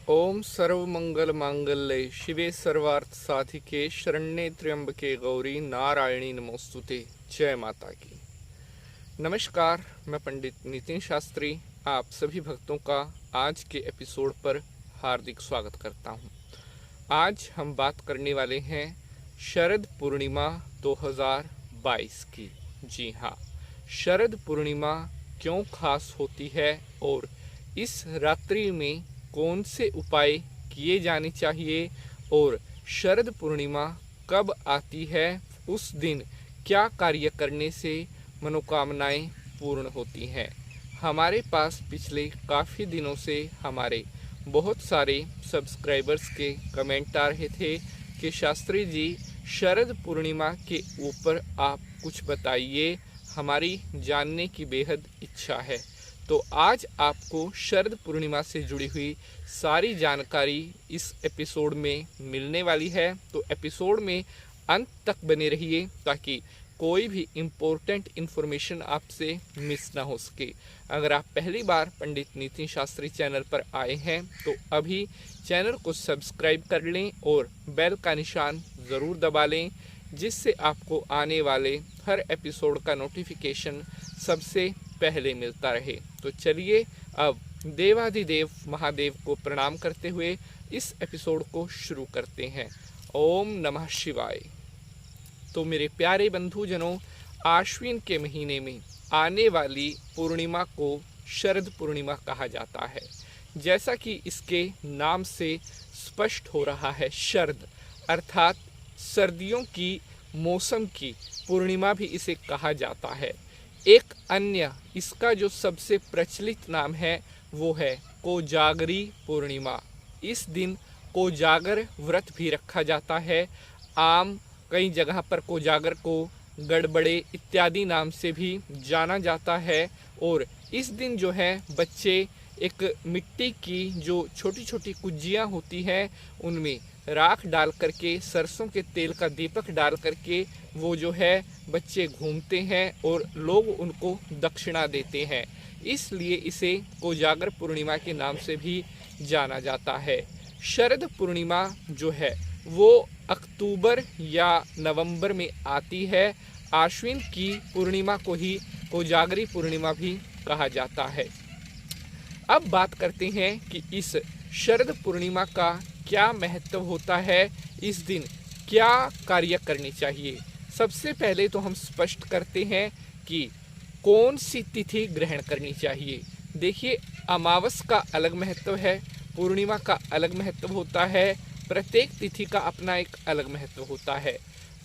ओम सर्वमंगल मांगल्ये शिवे सर्वार्थ साधिके शरण्ये त्र्यंबके गौरी नारायणी नमोस्तुते। जय माता की। नमस्कार, मैं पंडित नितिन शास्त्री आप सभी भक्तों का आज के एपिसोड पर हार्दिक स्वागत करता हूं। आज हम बात करने वाले हैं शरद पूर्णिमा 2022 की। जी हाँ, शरद पूर्णिमा क्यों खास होती है और इस रात्रि में कौन से उपाय किए जाने चाहिए और शरद पूर्णिमा कब आती है, उस दिन क्या कार्य करने से मनोकामनाएं पूर्ण होती हैं। हमारे पास पिछले काफ़ी दिनों से हमारे बहुत सारे सब्सक्राइबर्स के कमेंट आ रहे थे कि शास्त्री जी शरद पूर्णिमा के ऊपर आप कुछ बताइए, हमारी जानने की बेहद इच्छा है। तो आज आपको शरद पूर्णिमा से जुड़ी हुई सारी जानकारी इस एपिसोड में मिलने वाली है। तो एपिसोड में अंत तक बने रहिए ताकि कोई भी इम्पोर्टेंट इन्फॉर्मेशन आपसे मिस ना हो सके। अगर आप पहली बार पंडित नितिन शास्त्री चैनल पर आए हैं तो अभी चैनल को सब्सक्राइब कर लें और बेल का निशान ज़रूर दबा लें, जिससे आपको आने वाले हर एपिसोड का नोटिफिकेशन सबसे पहले मिलता रहे। तो चलिए अब देवाधिदेव महादेव को प्रणाम करते हुए इस एपिसोड को शुरू करते हैं। ओम नमः शिवाय। तो मेरे प्यारे बंधुजनों, आश्विन के महीने में आने वाली पूर्णिमा को शरद पूर्णिमा कहा जाता है। जैसा कि इसके नाम से स्पष्ट हो रहा है, शरद अर्थात सर्दियों की मौसम की पूर्णिमा भी इसे कहा जाता है। एक अन्य इसका जो सबसे प्रचलित नाम है वो है कोजागरी पूर्णिमा। इस दिन कोजागर व्रत भी रखा जाता है। आम कई जगह पर कोजागर को गड़बड़े इत्यादि नाम से भी जाना जाता है। और इस दिन जो है बच्चे एक मिट्टी की जो छोटी छोटी कुज्जियाँ होती हैं उनमें राख डाल करके, सरसों के तेल का दीपक डाल करके वो जो है बच्चे घूमते हैं और लोग उनको दक्षिणा देते हैं। इसलिए इसे कोजागर पूर्णिमा के नाम से भी जाना जाता है। शरद पूर्णिमा जो है वो अक्टूबर या नवंबर में आती है। आश्विन की पूर्णिमा को ही कोजागरी पूर्णिमा भी कहा जाता है। अब बात करते हैं कि इस शरद पूर्णिमा का क्या महत्व होता है, इस दिन क्या कार्य करनी चाहिए। सबसे पहले तो हम स्पष्ट करते हैं कि कौन सी तिथि ग्रहण करनी चाहिए। देखिए, अमावस का अलग महत्व है, पूर्णिमा का अलग महत्व होता है, प्रत्येक तिथि का अपना एक अलग महत्व होता है।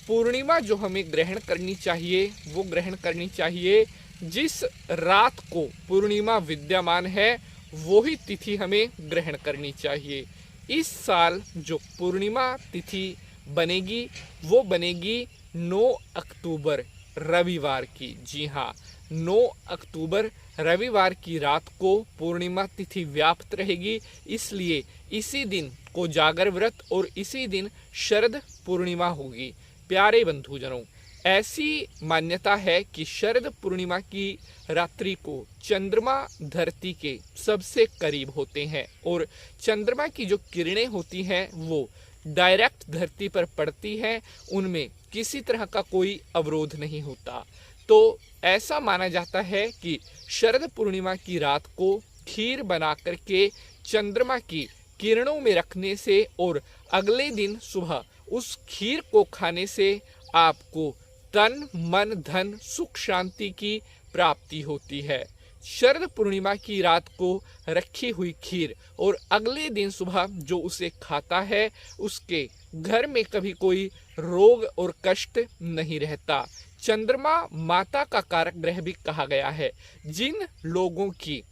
पूर्णिमा जो हमें ग्रहण करनी चाहिए वो ग्रहण करनी चाहिए जिस रात को पूर्णिमा विद्यमान है वो ही तिथि हमें ग्रहण करनी चाहिए। इस साल जो पूर्णिमा तिथि बनेगी वो बनेगी 9 अक्टूबर रविवार की। जी हाँ, 9 अक्टूबर रविवार की रात को पूर्णिमा तिथि व्याप्त रहेगी। इसलिए इसी दिन कोजागर व्रत और इसी दिन शरद पूर्णिमा होगी। प्यारे बंधुजनों, ऐसी मान्यता है कि शरद पूर्णिमा की रात्रि को चंद्रमा धरती के सबसे करीब होते हैं और चंद्रमा की जो किरणें होती हैं वो डायरेक्ट धरती पर पड़ती हैं, उनमें किसी तरह का कोई अवरोध नहीं होता। तो ऐसा माना जाता है कि शरद पूर्णिमा की रात को खीर बना करके चंद्रमा की किरणों में रखने से और अगले दिन सुबह उस खीर को खाने से आपको तन मन धन सुख शांति की प्राप्ति होती है। शरद पूर्णिमा की रात को रखी हुई खीर और अगले दिन सुबह जो उसे खाता है उसके घर में कभी कोई रोग और कष्ट नहीं रहता। चंद्रमा माता का कारक ग्रह भी कहा गया है। जिन लोगों की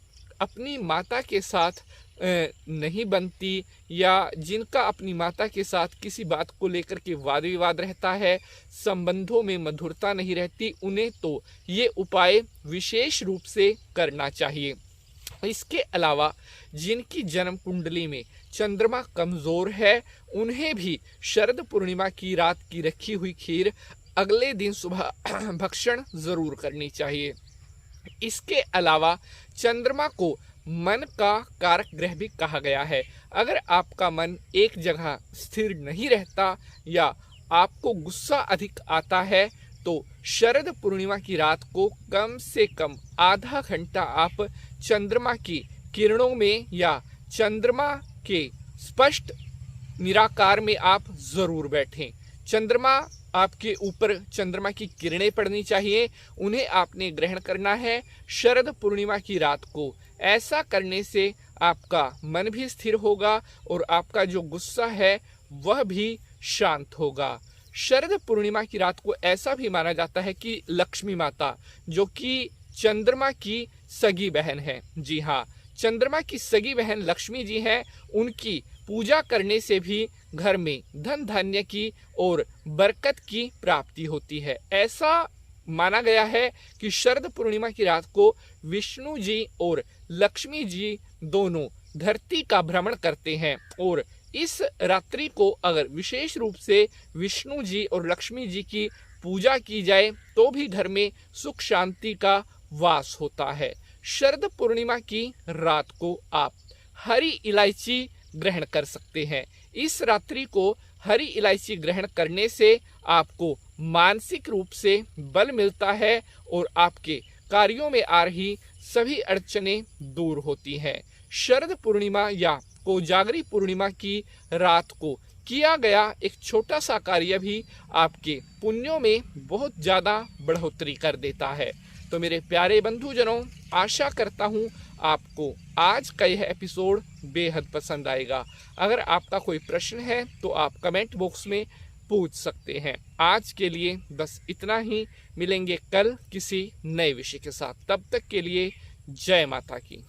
अपनी माता के साथ नहीं बनती या जिनका अपनी माता के साथ किसी बात को लेकर के वाद विवाद रहता है, संबंधों में मधुरता नहीं रहती, उन्हें तो ये उपाय विशेष रूप से करना चाहिए। इसके अलावा जिनकी जन्म कुंडली में चंद्रमा कमज़ोर है उन्हें भी शरद पूर्णिमा की रात की रखी हुई खीर अगले दिन सुबह भक्षण ज़रूर करनी चाहिए। इसके अलावा चंद्रमा को मन का कारक ग्रह भी कहा गया है। अगर आपका मन एक जगह स्थिर नहीं रहता या आपको गुस्सा अधिक आता है तो शरद पूर्णिमा की रात को कम से कम आधा घंटा आप चंद्रमा की किरणों में या चंद्रमा के स्पष्ट निराकार में आप जरूर बैठें। चंद्रमा आपके ऊपर चंद्रमा की किरणें पड़नी चाहिए, उन्हें आपने ग्रहण करना है शरद पूर्णिमा की रात को। ऐसा करने से आपका मन भी स्थिर होगा और आपका जो गुस्सा है वह भी शांत होगा। शरद पूर्णिमा की रात को ऐसा भी माना जाता है कि लक्ष्मी माता, जो कि चंद्रमा की सगी बहन है, जी हाँ, चंद्रमा की सगी बहन लक्ष्मी जी हैं, उनकी पूजा करने से भी घर में धन धान्य की और बरकत की प्राप्ति होती है। ऐसा माना गया है कि शरद पूर्णिमा की रात को विष्णु जी और लक्ष्मी जी दोनों धरती का भ्रमण करते हैं और इस रात्रि को अगर विशेष रूप से विष्णु जी और लक्ष्मी जी की पूजा की जाए तो भी घर में सुख शांति का वास होता है। शरद पूर्णिमा की रात को आप हरी इलायची ग्रहण कर सकते हैं। इस रात्रि को हरी इलायची ग्रहण करने से आपको मानसिक रूप से बल मिलता है और आपके कार्यों में आ रही सभी अड़चनें दूर होती हैं। शरद पूर्णिमा या कोजागरी पूर्णिमा की रात को किया गया एक छोटा सा कार्य भी आपके पुण्यों में बहुत ज़्यादा बढ़ोतरी कर देता है। तो मेरे प्यारे बंधुजनों, आशा करता हूँ आपको आज का यह एपिसोड बेहद पसंद आएगा। अगर आपका कोई प्रश्न है तो आप कमेंट बॉक्स में पूछ सकते हैं। आज के लिए बस इतना ही, मिलेंगे कल किसी नए विषय के साथ। तब तक के लिए जय माता की।